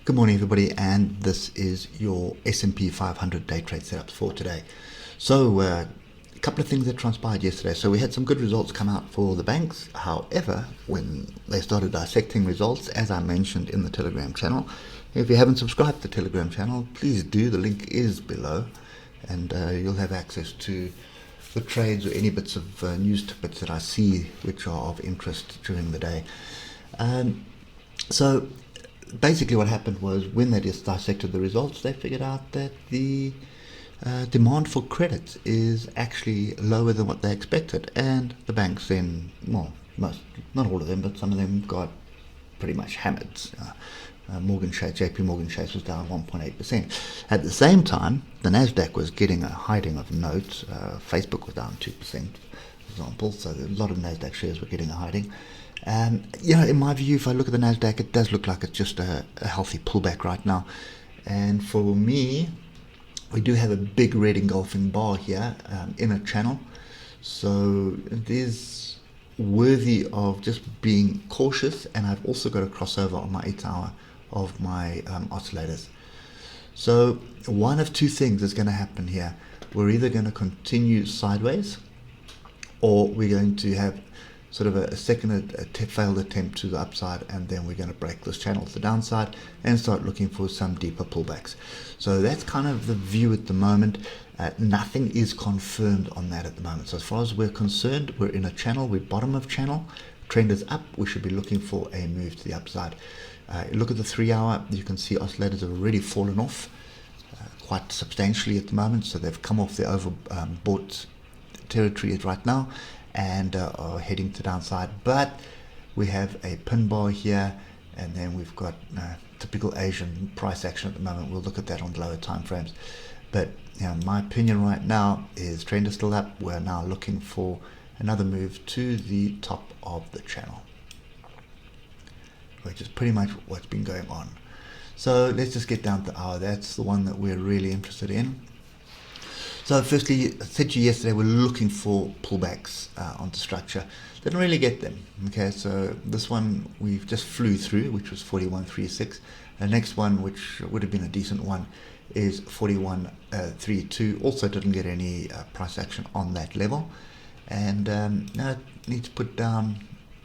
Good morning, everybody, and this is your S&P 500 day trade setups for today. So, a couple of things that transpired yesterday. So we had some good results come out for the banks. However, when they started dissecting results, as I mentioned in the Telegram channel, if you haven't subscribed to the Telegram channel, please do. The link is below, and you'll have access to the trades or any bits of news tidbits that I see which are of interest during the day. So basically what happened was when they just dissected the results, they figured out that the demand for credit is actually lower than what they expected, and the banks then, well, not all of them, but some of them got pretty much hammered. JP Morgan Chase was down 1.8%. At the same time, the Nasdaq was getting a hiding of notes. Facebook was down 2%, for example, so a lot of Nasdaq shares were getting a hiding. In my view, if I look at the Nasdaq, it does look like it's just a healthy pullback right now. And for me, we do have a big red engulfing bar here in a channel, so it is worthy of just being cautious. And I've also got a crossover on my 8-hour of my oscillators. So one of two things is going to happen here. We're either going to continue sideways, or we're going to have sort of a second failed attempt to the upside, and then we're going to break this channel to the downside and start looking for some deeper pullbacks. So that's kind of the view at the moment. Nothing is confirmed on that at the moment. So as far as we're concerned, we're in a channel, we're bottom of channel, trend is up, we should be looking for a move to the upside. Look at the 3-hour, you can see oscillators have already fallen off quite substantially at the moment, so they've come off their overbought territory right now and are heading to downside. But we have a pin bar here, and then we've got typical Asian price action at the moment. We'll look at that on lower time frames. But my opinion right now is trend is still up. We're now looking for another move to the top of the channel, which is pretty much what's been going on. So let's just get down to the hour. That's the one that we're really interested in. So firstly, I said to you yesterday, we're looking for pullbacks onto structure. Didn't really get them. Okay, so this one we've just flew through, which was 41.36. The next one, which would have been a decent one, is 41.32. Also didn't get any price action on that level. And now I need to put down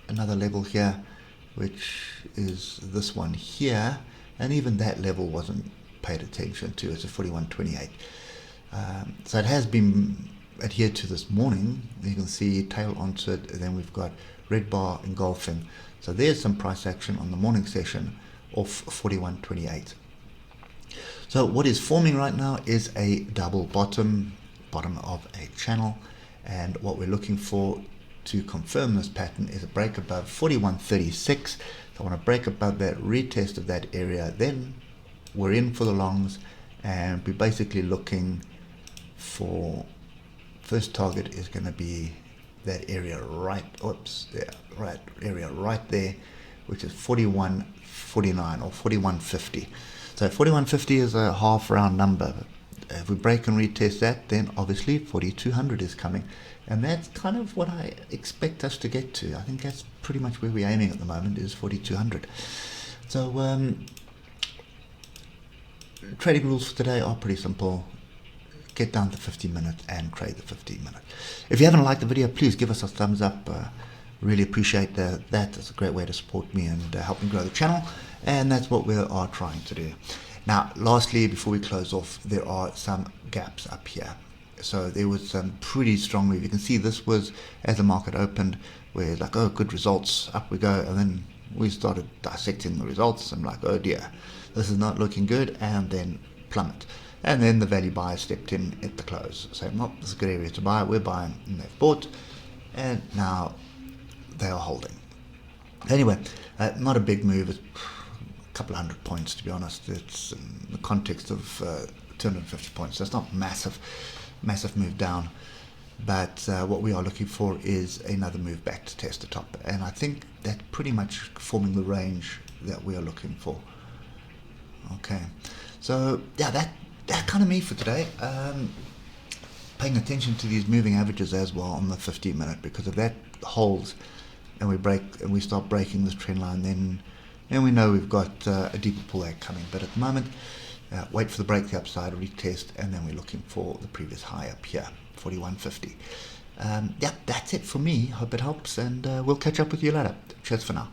another level here, which is this one here. And even that level wasn't paid attention to. It's a 41.28. So it has been adhered to this morning. You can see tail onto it, and then we've got red bar engulfing. So there's some price action on the morning session of 41.28. So what is forming right now is a double bottom of a channel, and what we're looking for to confirm this pattern is a break above 41.36. So I want to break above that, retest of that area, then we're in for the longs, and we're basically looking for first target is going to be that area right there, which is 41.49 or 41.50. So 41.50 is a half round number. If we break and retest that, then obviously 4,200 is coming, and that's kind of what I expect us to get to. I think that's pretty much where we're aiming at the moment, is 4,200. So trading rules for today are pretty simple. Get down to 15 minutes and trade the 15 minute. If you haven't liked the video, please give us a thumbs up. Really appreciate that. It's a great way to support me and help me grow the channel, and that's what we are trying to do. Now, lastly, before we close off, there are some gaps up here. So there was some pretty strong move. You can see this was as the market opened, where it's like, oh, good results, up we go, and then we started dissecting the results. I'm like, oh dear, this is not looking good, and then plummet. And then the value buyers stepped in at the close, saying, well, this is a good area to buy, we're buying, and they've bought, and now they are holding. Anyway, not a big move, it's a couple of hundred points, to be honest. It's in the context of 250 points, so it's not massive move down. But what we are looking for is another move back to test the top, and I think that's pretty much forming the range that we are looking for. Okay, so yeah, that's kind of me for today. Paying attention to these moving averages as well on the 15 minute, because if that holds and we start breaking this trend line, then And we know we've got a deeper pullback coming, but at the moment, wait for the break the upside, retest, and then we're looking for the previous high up here, 41.50. Yeah, that's it for me. Hope it helps, and we'll catch up with you later. Cheers for now.